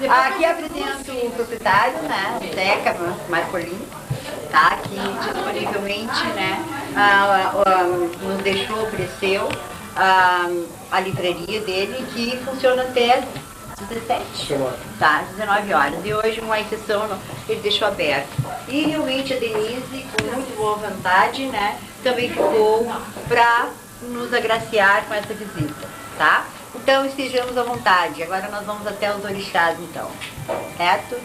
Aqui apresento o proprietário, né, Zeca Marcolini, tá, que disponivelmente, né, nos deixou, ofereceu a livraria dele, que funciona até 17, tá, 19 horas. E hoje uma exceção ele deixou aberto. E realmente a Denise, com muito boa vontade, né, também ficou para nos agraciar com essa visita, tá? Então estejamos à vontade. Agora nós vamos até os orixás, então. Certo?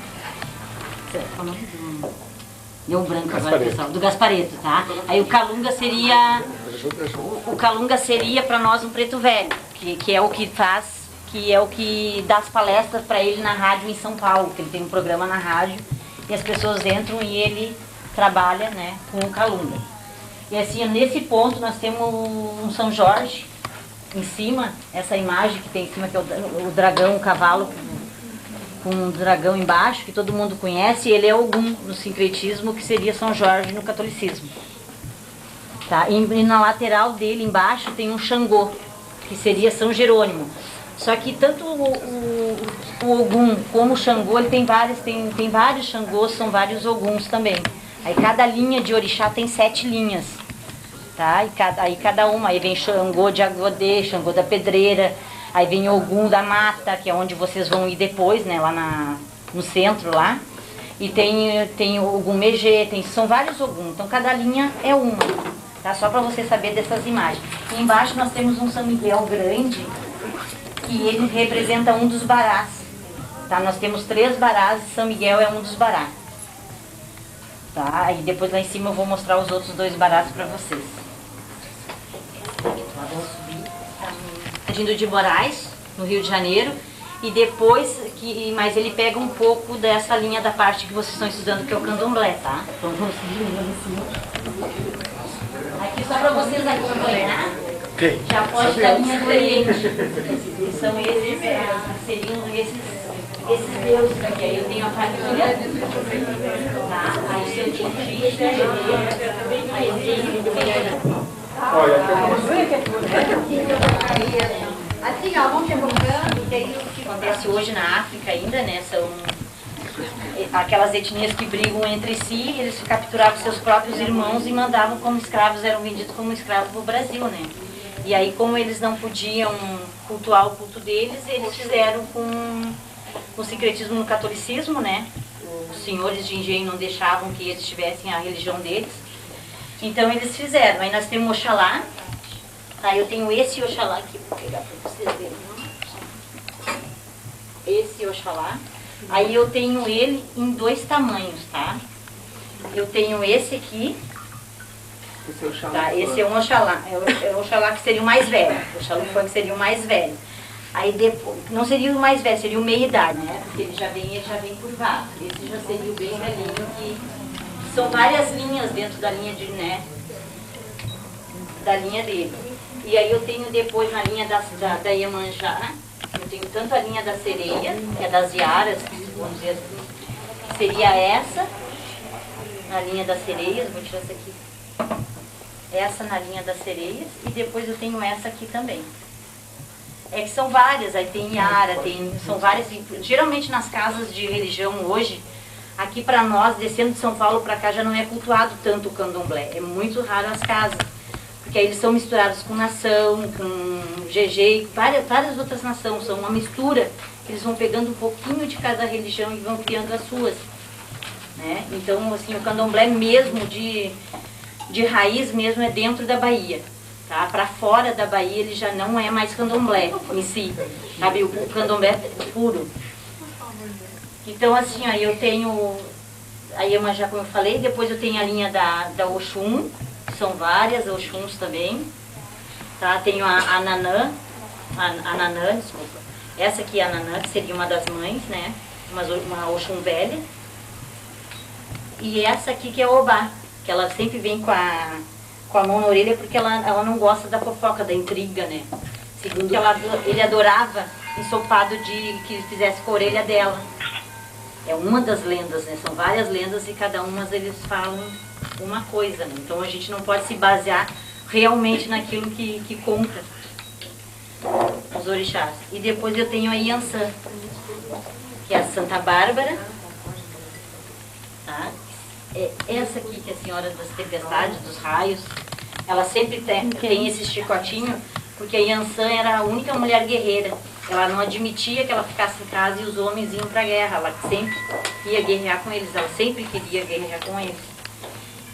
Deu um branco agora, pessoal. Do Gaspareto, tá? Aí o Calunga seria... O Calunga seria para nós um preto velho, que é o que faz, que é o que dá as palestras para ele na rádio em São Paulo, que ele tem um programa na rádio e as pessoas entram e ele trabalha, né, com o Calunga. E assim, nesse ponto nós temos um São Jorge em cima, essa imagem que tem em cima, que é o dragão, o cavalo com um dragão embaixo, que todo mundo conhece, ele é Ogum no sincretismo, que seria São Jorge no catolicismo. Tá? E na lateral dele, embaixo, tem um Xangô, que seria São Jerônimo. Só que tanto o Ogum como o Xangô, ele tem vários Xangôs, são vários Oguns também. Aí cada linha de orixá tem 7 linhas. Tá? Aí cada uma, aí vem Xangô de Agodê, Xangô da Pedreira, aí vem Ogum da Mata, que é onde vocês vão ir depois, né, lá no centro lá. E tem Ogum Megê, são vários Ogum, então cada linha é uma, tá? Só para você saber dessas imagens. E embaixo nós temos um São Miguel grande, que ele representa um dos barás, tá? Nós temos 3 barás e São Miguel é um dos barás. Tá? E depois lá em cima eu vou mostrar os outros 2 barás para vocês. Vindo de Moraes, no Rio de Janeiro, e depois, mas ele pega um pouco dessa linha da parte que vocês estão estudando, que é o candomblé, tá? Então vamos seguir aqui só para vocês acompanhar. Okay. Já pode dar linha diferente. São esses, seriam esses deuses aqui. Aí eu tenho a família, tá? Aí o cientista, aí tem assim, ó, vamos colocando, que aí o que acontece hoje na África ainda, né, são aquelas etnias que brigam entre si, eles capturavam seus próprios irmãos e mandavam como escravos, eram vendidos como escravos para o Brasil, né. E aí, como eles não podiam cultuar o culto deles, eles fizeram com o sincretismo no catolicismo, né, os senhores de engenho não deixavam que eles tivessem a religião deles. Então eles fizeram, aí nós temos Oxalá, tá? Eu tenho esse Oxalá aqui, vou pegar para vocês verem. Esse Oxalá, aí eu tenho ele em 2 tamanhos, tá? Eu tenho esse aqui, tá? Esse é um Oxalá, é o Oxalá que seria o mais velho, o Oxalá que seria o mais velho. Aí depois, não seria o mais velho, seria o meia-idade, né? Porque ele já vem curvado, esse já seria o bem velhinho que... São várias linhas dentro da linha da linha dele. E aí eu tenho depois na linha da Iemanjá, eu tenho tanto a linha da sereia, que é das Iaras, vamos dizer assim, seria essa, na linha das sereias, vou tirar essa aqui, essa na linha das sereias, e depois eu tenho essa aqui também. É que são várias, aí tem Iara, são várias, geralmente nas casas de religião hoje, aqui para nós, descendo de São Paulo para cá, já não é cultuado tanto o candomblé. É muito raro as casas, porque aí eles são misturados com nação, com GG, várias outras nações. São uma mistura, que eles vão pegando um pouquinho de cada religião e vão criando as suas. Né? Então, assim, o candomblé mesmo, de raiz mesmo, é dentro da Bahia. Tá? Para fora da Bahia, ele já não é mais candomblé em si. Sabe? O candomblé puro. Então, assim, aí eu tenho a Iemanjá, como eu falei, depois eu tenho a linha da Oxum, que são várias Oxuns também, tá? Tenho a Nanã, desculpa, essa aqui é a Nanã, que seria uma das mães, né? Uma Oxum velha, e essa aqui que é a Obá, que ela sempre vem com a mão na orelha, porque ela não gosta da fofoca, da intriga, né? Segundo ele adorava ensopado que ele fizesse com a orelha dela. É uma das lendas, né? São várias lendas e cada uma eles falam uma coisa, né? Então a gente não pode se basear realmente naquilo que conta os orixás. E depois eu tenho a Iansã, que é a Santa Bárbara. Tá? É essa aqui, que é a Senhora das Tempestades, dos Raios. Ela sempre tem esse chicotinho, porque a Yansan era a única mulher guerreira. Ela não admitia que ela ficasse em casa e os homens iam para a guerra. Ela sempre ia guerrear com eles, ela sempre queria guerrear com eles.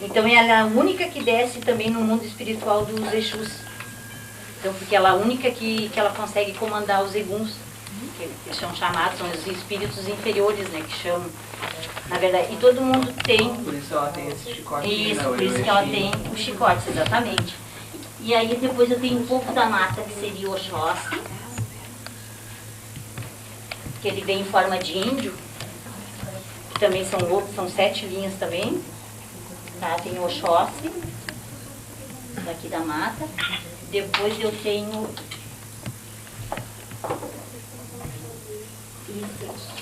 Então ela é a única que desce também no mundo espiritual dos Exus. Então, porque ela é a única que ela consegue comandar os eguns, que eles são chamados, são os espíritos inferiores, né, que chamam. Na verdade, e todo mundo tem... Por isso ela tem esse chicote. Isso, por isso que ela tem os chicotes, exatamente. E aí depois eu tenho um pouco da mata, que seria o Oxóssi, que ele vem em forma de índio, que também são outros, são 7 linhas também. Tá? Tem o Oxóssi, daqui da mata. Depois eu tenho esse aqui.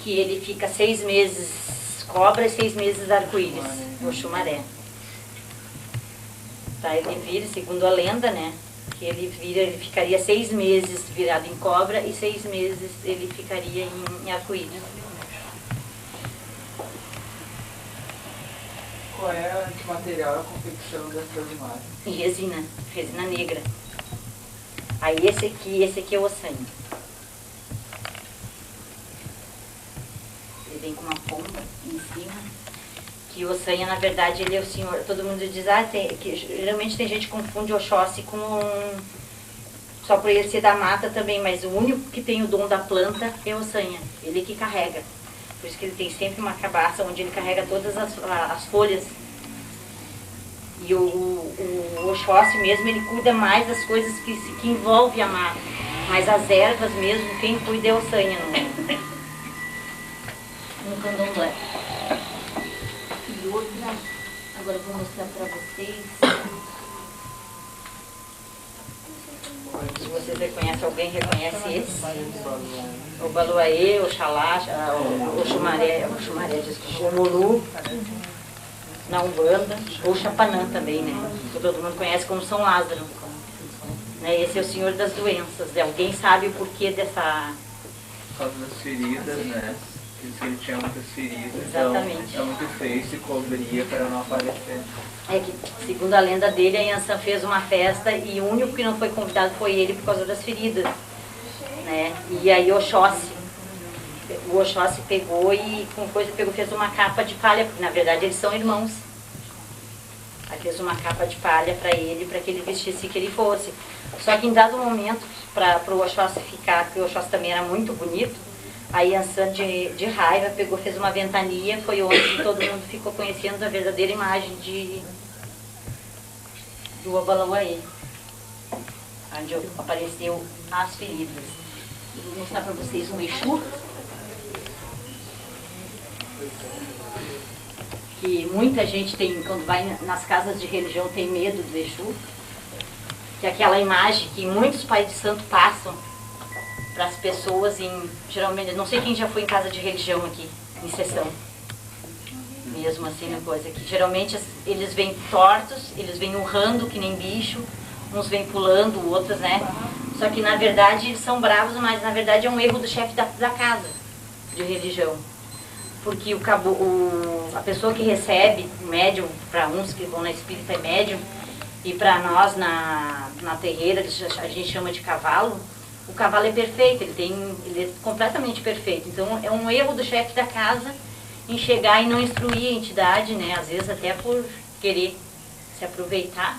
Que ele fica 6 meses cobra e 6 meses arco-íris, o Xumaré. Tá, ele vira, segundo a lenda, né? Que ele ficaria 6 meses virado em cobra e 6 meses ele ficaria em arco-íris. Qual é o material, a confecção dessas imagens? Em resina negra. Aí esse aqui é o ossanho. Ele vem com uma pomba em cima. Que o ossanho, na verdade, ele é o senhor. Todo mundo diz, que geralmente tem gente que confunde o Oxóssi com só por ele ser da mata também, mas o único que tem o dom da planta é o ossanha. Ele que carrega. Por isso que ele tem sempre uma cabaça onde ele carrega todas as folhas. E o Oxóssi mesmo, ele cuida mais das coisas que envolvem a mata. Mas as ervas mesmo, quem cuida é o ossanha no candomblé. E outra, agora eu vou mostrar para vocês. Se vocês reconhecem, alguém reconhece esse? O Baluaê, o Xalá, o Xumaré, desculpa, o Mulu, na Umbanda, ou o Chapanã também, né? Que todo mundo conhece como São Lázaro. Né? Esse é o Senhor das Doenças. Alguém sabe o porquê dessa... Por causa das feridas, né? Diz que ele tinha muitas feridas, Exatamente. Então é muito feio, se cobria para não aparecer. É que, segundo a lenda dele, a Yansan fez uma festa e o único que não foi convidado foi ele por causa das feridas. Né? E aí o Oxóssi pegou e fez uma capa de palha, porque na verdade eles são irmãos. Aí fez uma capa de palha para ele, para que ele vestisse que ele fosse. Só que em dado momento, para o Oxóssi ficar, porque o Oxóssi também era muito bonito, a Yansan de raiva fez uma ventania, foi onde todo mundo ficou conhecendo a verdadeira imagem do Obalauaê, onde apareceu as feridas. Eu vou mostrar para vocês um Exu, que muita gente tem, quando vai nas casas de religião, tem medo do Exu, que é aquela imagem que muitos pais de santo passam para as pessoas, geralmente, não sei quem já foi em casa de religião aqui, em sessão, mesmo assim, na coisa, que geralmente eles vêm tortos, eles vêm urrando que nem bicho, uns vêm pulando, outros, né? Só que na verdade eles são bravos, mas na verdade é um erro do chefe da casa de religião. Porque a pessoa que recebe o médium, para uns que vão na espírita é médium, e para nós na terreira a gente chama de cavalo, o cavalo é perfeito, ele é completamente perfeito. Então é um erro do chefe da casa em chegar e não instruir a entidade, né? Às vezes até por querer se aproveitar.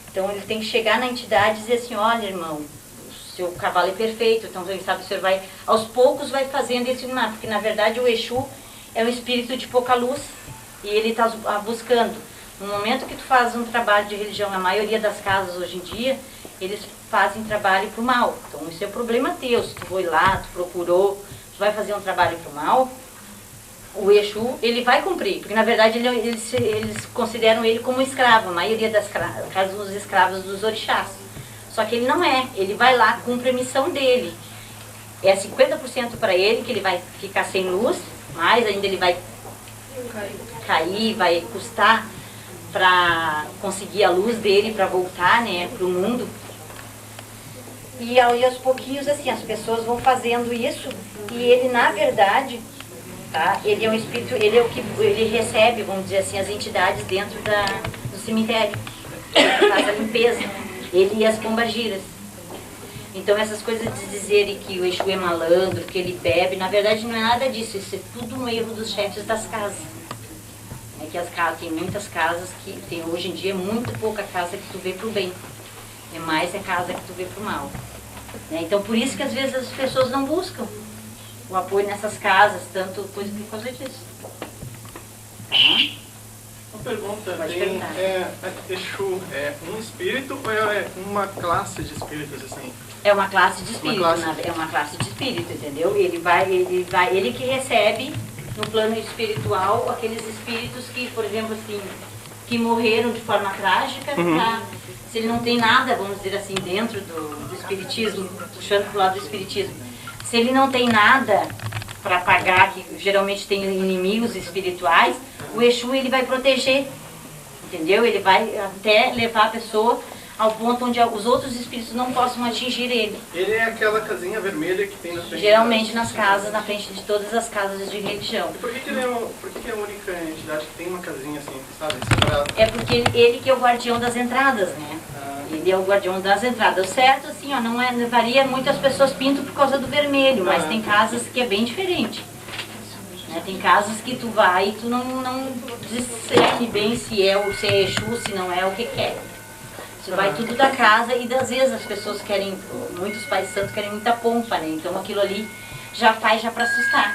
Então ele tem que chegar na entidade e dizer assim, olha irmão, o seu cavalo é perfeito, então quem sabe o senhor vai, aos poucos vai fazendo isso, porque na verdade o Exu é um espírito de pouca luz e ele está buscando. No momento que tu faz um trabalho de religião, a maioria das casas hoje em dia, eles fazem trabalho para o mal. Então isso é problema teu, se tu foi lá, tu procurou, tu vai fazer um trabalho para o mal, o Exu, ele vai cumprir, porque na verdade eles consideram ele como escravo, a maioria das casas os escravos dos orixás. Só que ele não é, ele vai lá, cumpre a missão dele. É 50% para ele, que ele vai ficar sem luz, mais ainda ele vai cair, vai custar para conseguir a luz dele, para voltar, né, para o mundo. E aos pouquinhos, assim, as pessoas vão fazendo isso, e ele, na verdade, tá, ele é um espírito, ele é o que ele recebe, vamos dizer assim, as entidades dentro do cemitério. Ele faz a limpeza, ele e as pombagiras. Então essas coisas de dizerem que o Exu é malandro, que ele bebe, na verdade não é nada disso, isso é tudo um erro dos chefes das casas. É que as casas, tem muitas casas que tem, hoje em dia é muito pouca casa que tu vê pro bem. É mais a casa que tu vê pro mal. Né? Então por isso que às vezes as pessoas não buscam o apoio nessas casas, tanto coisa por causa disso. Uma pergunta, Pode perguntar. Exu é um espírito ou é uma classe de espíritos assim? É uma classe de espírito, é uma classe de espírito, entendeu? Ele que recebe no plano espiritual aqueles espíritos que, por exemplo, assim, que morreram de forma trágica, tá? Se ele não tem nada, vamos dizer assim, dentro do espiritismo, puxando pro lado do espiritismo, se ele não tem nada para pagar, que geralmente tem inimigos espirituais, o Exu ele vai proteger, entendeu? Ele vai até levar a pessoa ao ponto onde os outros espíritos não possam atingir ele. Ele é aquela casinha vermelha que tem na frente. Geralmente nas casas, na frente de todas as casas de religião. E por que ele é a única entidade que tem uma casinha assim, sabe? Separada? É porque ele que é o guardião das entradas, né? Ele é o guardião das entradas. O certo, assim, ó, não varia muito, as pessoas pintam por causa do vermelho, mas tem casas que é bem diferente. Né? Tem casas que tu vai e tu não discerne bem se é Exu, se não é o que quer. Isso vai tudo da casa e às vezes as pessoas querem, muitos pais santos querem muita pompa, né? Então aquilo ali já faz já para assustar.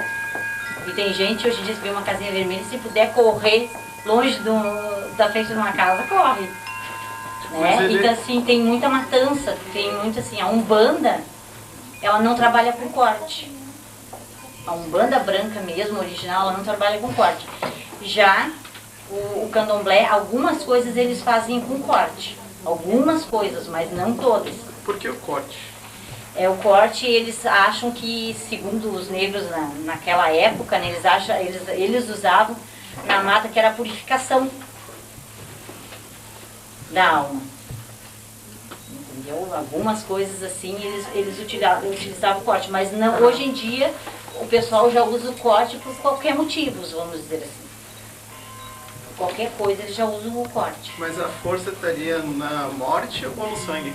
E tem gente hoje em dia que vê uma casinha vermelha, se puder correr longe da frente de uma casa, corre. Né? Então assim, tem muita matança, tem muito assim, a Umbanda, ela não trabalha com corte. A Umbanda branca mesmo, original, ela não trabalha com corte. Já o Candomblé, algumas coisas eles fazem com corte. Algumas coisas, mas não todas. Por que o corte? O corte, eles acham que, segundo os negros naquela época, né, eles usavam na mata que era a purificação da alma. Entendeu? Algumas coisas assim, eles utilizavam o corte, mas não, hoje em dia o pessoal já usa o corte por qualquer motivo, vamos dizer assim. Qualquer coisa eles já usam o corte. Mas a força estaria na morte ou no sangue?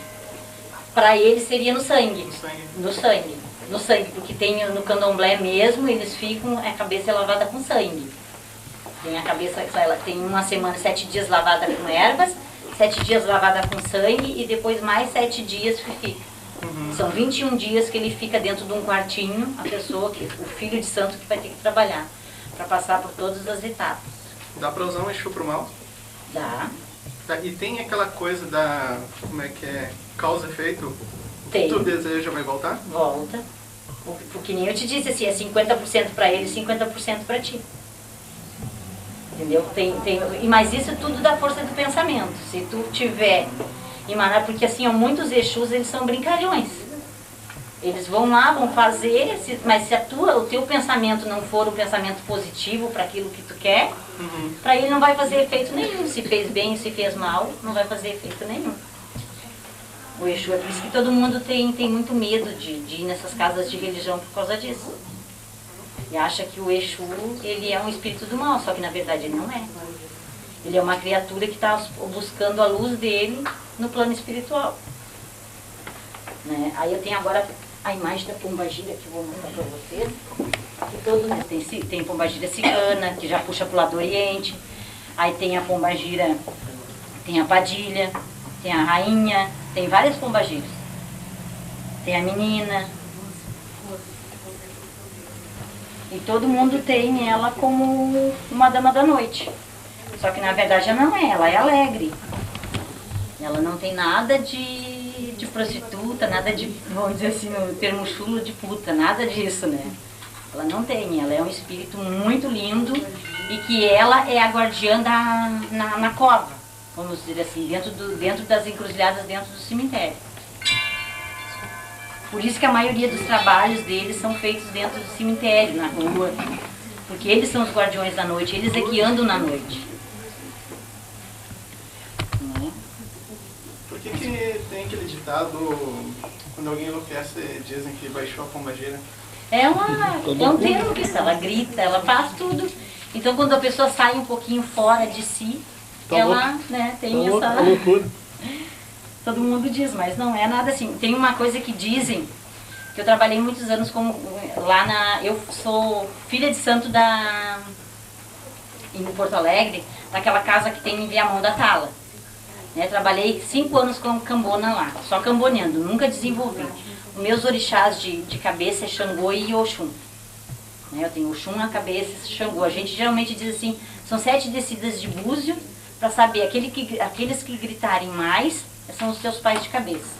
Para eles seria no sangue. No sangue. No sangue. No sangue, porque tem no candomblé mesmo, eles ficam, a cabeça é lavada com sangue. Tem a cabeça, ela tem uma semana, 7 dias lavada com ervas, 7 dias lavada com sangue e depois mais 7 dias que fica. São 21 dias que ele fica dentro de um quartinho, a pessoa, o filho de santo que vai ter que trabalhar, para passar por todas as etapas. Dá pra usar um Exu pro mal? Dá. E tem aquela coisa da, como é que é, causa e efeito? O Tem. que tu deseja vai voltar? Volta. Porque nem eu te disse, assim, é 50% para ele e 50% para ti. Entendeu? Mas isso é tudo da força do pensamento. Se tu tiver emanar, porque assim, ó, muitos Exus, eles são brincalhões. Eles vão lá, vão fazer, mas se o teu pensamento não for um pensamento positivo para aquilo que tu quer, para ele não vai fazer efeito nenhum. Se fez bem, se fez mal, não vai fazer efeito nenhum. O Exu, é por isso que todo mundo tem muito medo de ir nessas casas de religião por causa disso. E acha que o Exu, ele é um espírito do mal, só que na verdade ele não é. Ele é uma criatura que está buscando a luz dele no plano espiritual. Né? Aí eu tenho agora a imagem da pombagira que eu vou mostrar para vocês. Que todo, né? Tem pombagira cigana, que já puxa para o lado do Oriente. Aí tem a pombagira, tem a padilha, tem a rainha, tem várias pombagiras. Tem a menina. E todo mundo tem ela como uma dama da noite. Só que na verdade ela não é, ela é alegre. Ela não tem nada de prostituta, nada de, vamos dizer assim, no termo chulo, de puta, nada disso, né? Ela não tem, ela é um espírito muito lindo e que ela é a guardiã na cova, vamos dizer assim, dentro das encruzilhadas, dentro do cemitério. Por isso que a maioria dos trabalhos deles são feitos dentro do cemitério, na rua, porque eles são os guardiões da noite, eles é que andam na noite. Por que tem aquele ditado, quando alguém enlouquece, dizem que baixou a pombagira. É um termo que ela grita, ela faz tudo. Então quando a pessoa sai um pouquinho fora de si, ela, né, tem essa loucura. Todo mundo diz, mas não é nada assim. Tem uma coisa que dizem, que eu trabalhei muitos anos como lá na... Eu sou filha de santo em Porto Alegre, daquela casa que tem em Viamão da Tala. Né, trabalhei 5 anos como cambona lá, só camboneando, nunca desenvolvi. Os meus orixás de cabeça é Xangô e Oxum. Né, eu tenho Oxum na cabeça e Xangô. A gente geralmente diz assim, são 7 descidas de búzio, para saber, aqueles que gritarem mais são os seus pais de cabeça.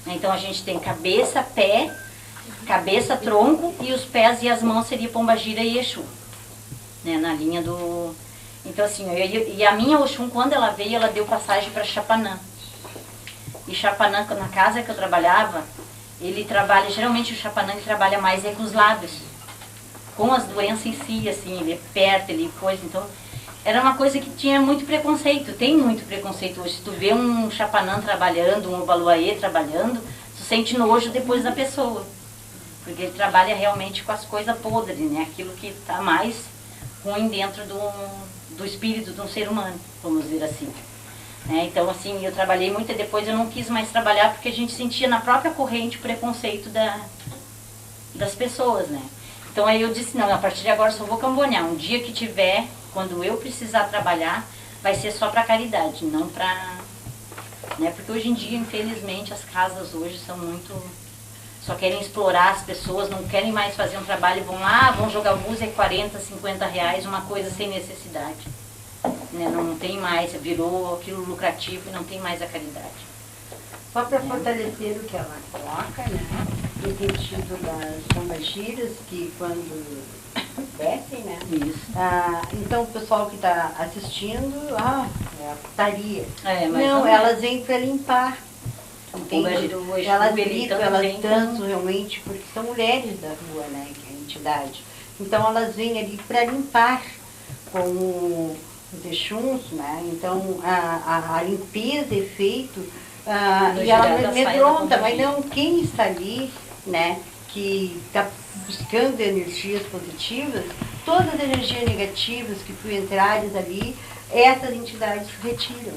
Então a gente tem cabeça, pé, cabeça, tronco, e os pés e as mãos seria Pombagira e Exu. Né, na linha do... Então assim, e a minha Oxum, quando ela veio, ela deu passagem para Chapanã. E Chapanã, na casa que eu trabalhava, ele trabalha, geralmente o Chapanã ele trabalha mais com os lábios, com as doenças em si, assim, ele aperta, ele coisa, então... Era uma coisa que tinha muito preconceito, tem muito preconceito hoje. Se tu vê um Chapanã trabalhando, um Obaluayê trabalhando, tu sente nojo depois da pessoa. Porque ele trabalha realmente com as coisas podres, né? Aquilo que está mais ruim dentro do espírito de um ser humano, vamos dizer assim. Então, assim, eu trabalhei muito e depois eu não quis mais trabalhar porque a gente sentia na própria corrente o preconceito das pessoas, né? Então aí eu disse, não, a partir de agora só vou cambonear. Um dia que tiver, quando eu precisar trabalhar, vai ser só para caridade, não para... Né? Porque hoje em dia, infelizmente, as casas hoje são muito... Só querem explorar as pessoas, não querem mais fazer um trabalho, vão lá, vão jogar música, 40, 50 reais, uma coisa sem necessidade. Né? Não tem mais, virou aquilo lucrativo e não tem mais a caridade. Só para fortalecer o que ela coloca, né? No sentido das pombagiras, que quando descem, né? Isso. Então o pessoal que está assistindo, é a putaria. Não, elas vêm para limpar. Entende? Elas gritam, elas dançam como... realmente, porque são mulheres da rua, né? Que é a entidade. Então elas vêm ali para limpar com os Exuns, né? Então a limpeza é feita. E ela me amedronta, mas não, quem está ali, né, que está buscando energias positivas, todas as energias negativas que tu entrares ali, essas entidades retiram.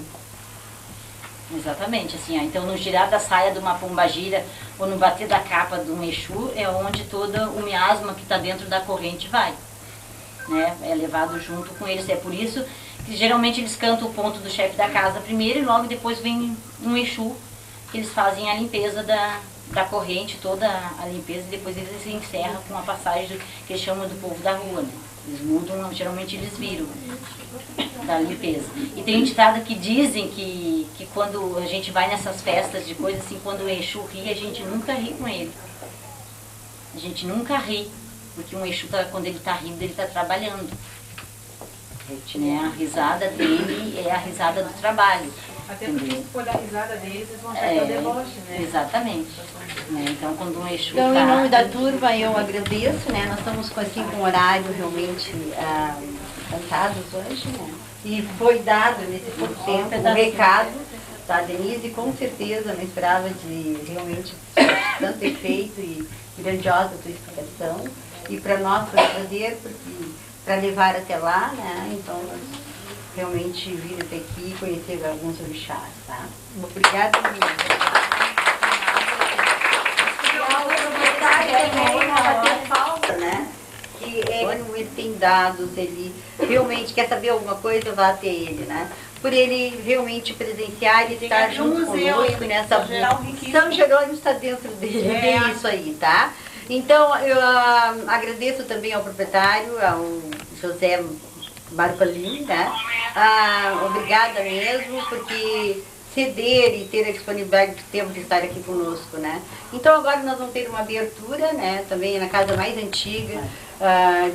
Exatamente, assim, então no girar da saia de uma pombagira ou no bater da capa de um Exu é onde todo o miasma que está dentro da corrente vai, né, é levado junto com eles. É por isso que geralmente eles cantam o ponto do chefe da casa primeiro e logo depois vem um Exu, que eles fazem a limpeza da corrente, toda a limpeza, e depois eles encerram com a passagem que eles chamam do povo da rua, né? Eles mudam, geralmente eles viram da limpeza. E tem um ditado que dizem que quando a gente vai nessas festas de coisas assim, quando o Exu ri, a gente nunca ri com ele. A gente nunca ri, porque um Exu, quando ele está rindo, ele está trabalhando. Né? A risada dele é a risada do trabalho. Até porque se for a risada deles, eles vão achar que é o deboche, né? Exatamente. Né? Então, quando um Exu Então, em nome da turma, eu agradeço, né? Nós estamos com um horário realmente cantados hoje, né? E foi dado nesse pouco tempo um recado, tá, Denise? Com certeza não esperava de realmente tanto efeito e grandiosa a tua explicação. E para nós foi um prazer, porque para levar até lá, né? Então, realmente vir até aqui e conhecer alguns orixás, tá? Obrigada, menina. Ela tem falta, né? Que ele tem dados, ele realmente quer saber alguma coisa, vá até ele, né? Por ele realmente presenciar e estar junto conosco nessa busca. São Jerônimo está dentro dele, é isso aí, tá? Então, eu agradeço também ao proprietário, ao José Marcolini, né? Obrigada mesmo, porque ceder e ter a disponibilidade de tempo de estar aqui conosco, né? Então agora nós vamos ter uma abertura, né? Também na casa mais antiga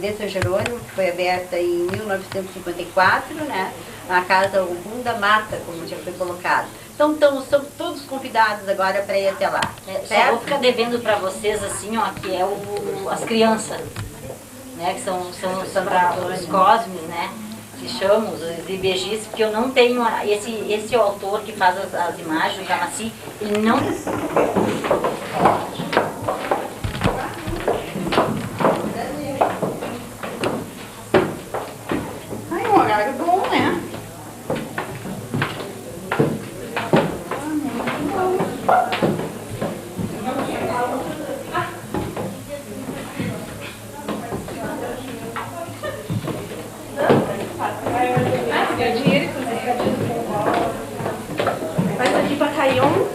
de São Jerônimo, que foi aberta em 1954, né? A casa Ogum da Mata, como já foi colocado. Então são todos convidados agora para ir até lá. Só vou ficar devendo para vocês assim, ó, que é as crianças, né? Que são para os cosmos, né? se chamam, os IBGs, porque eu não tenho, esse autor que faz as imagens, o Camaci, ele não... Ai, um horário bom, né? Ganhar dinheiro e fazer. Faz aqui pra Caion.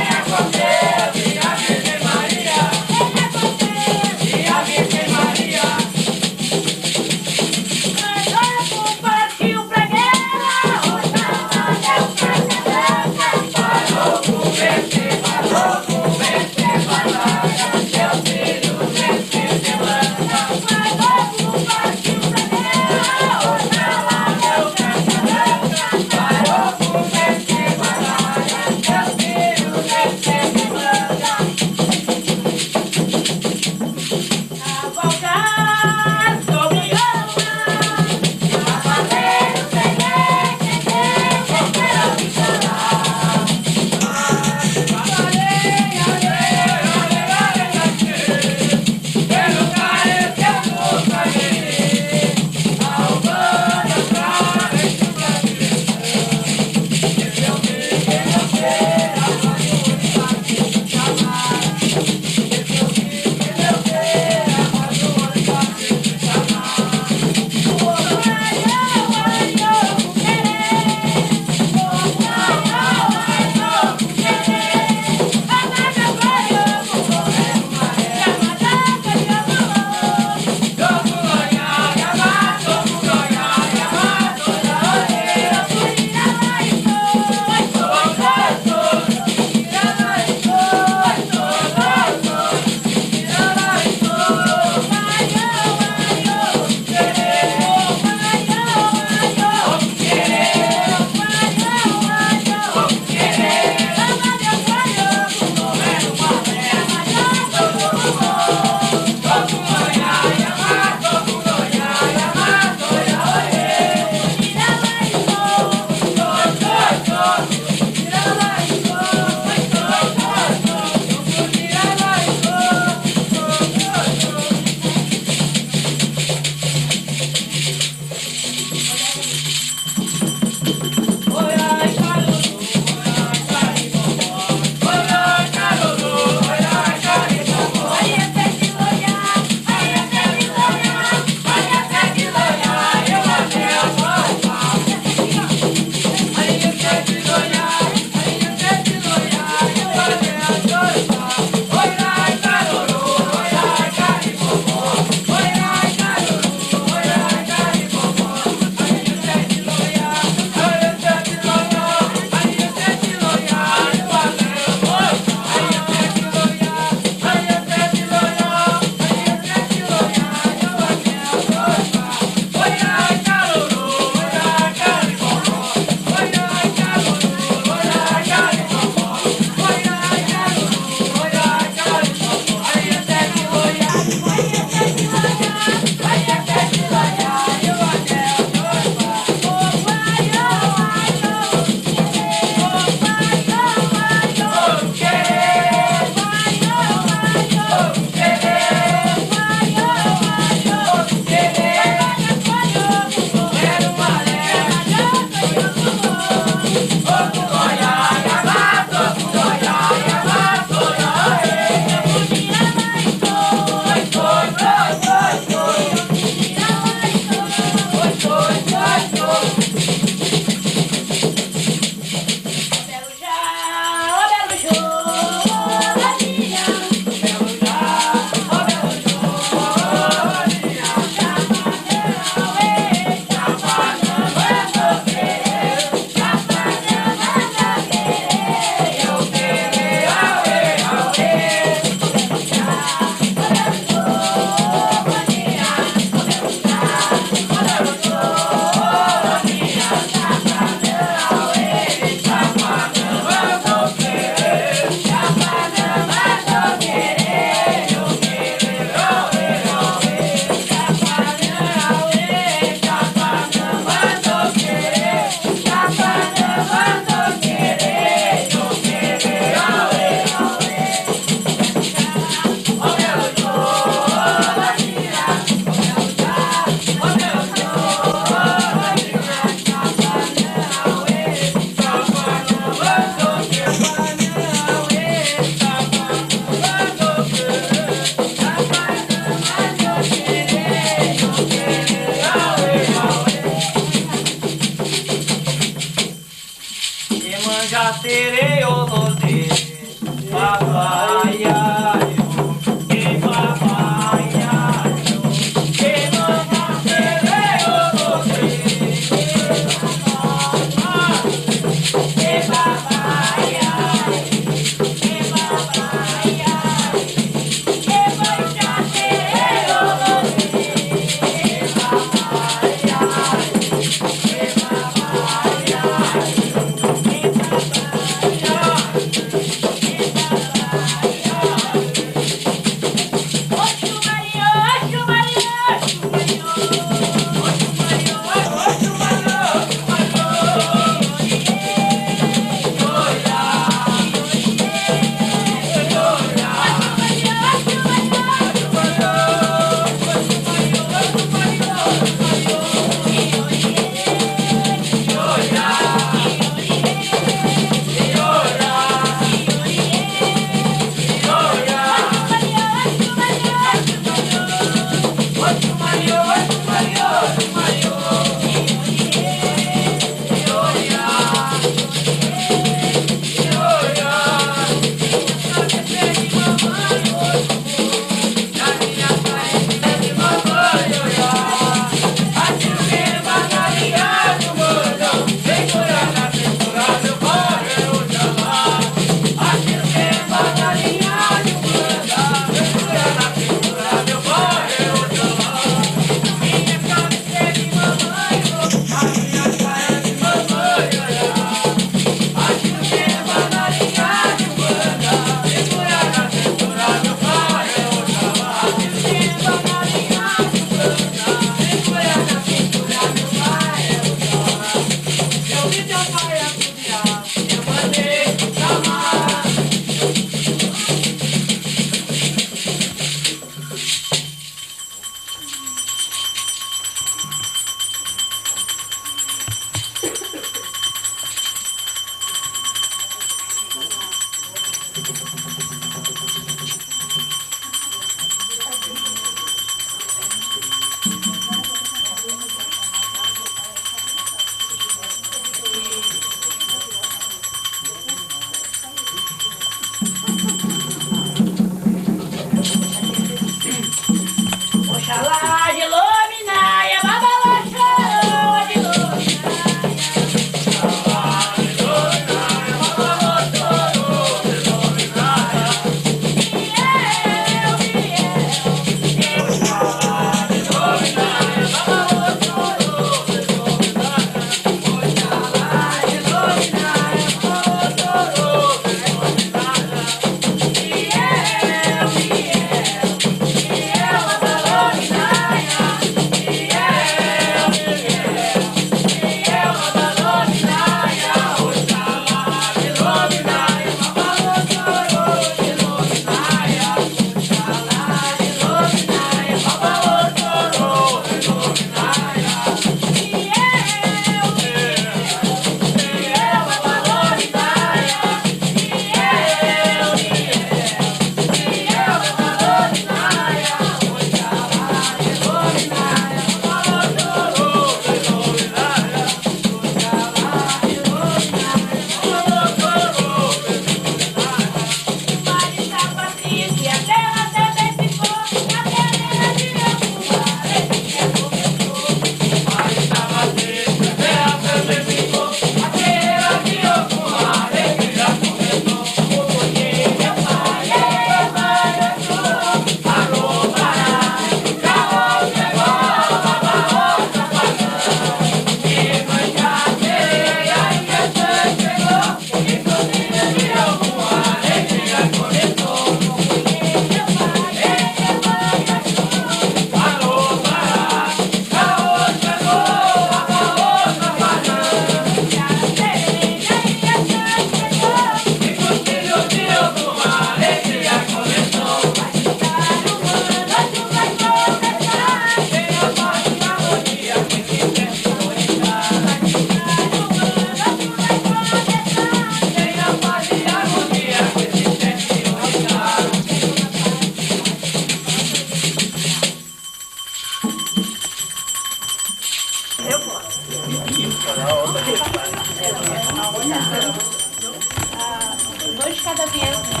2 de cada vez, né?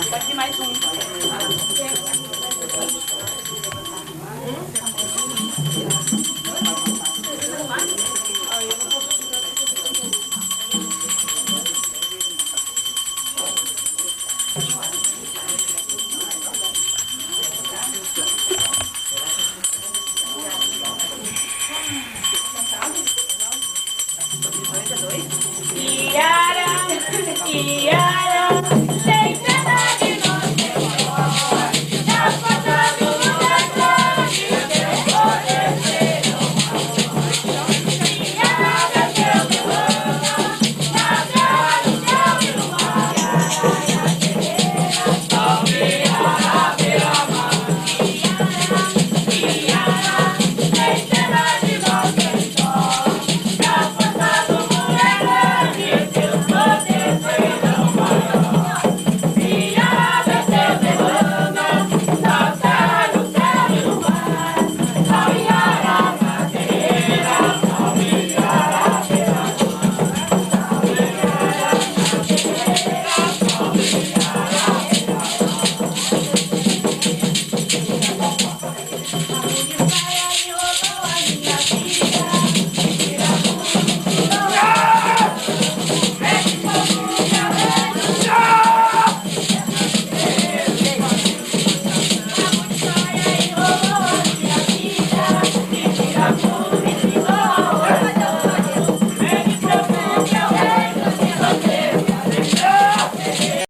Pode ir mais um. Iara, Iara.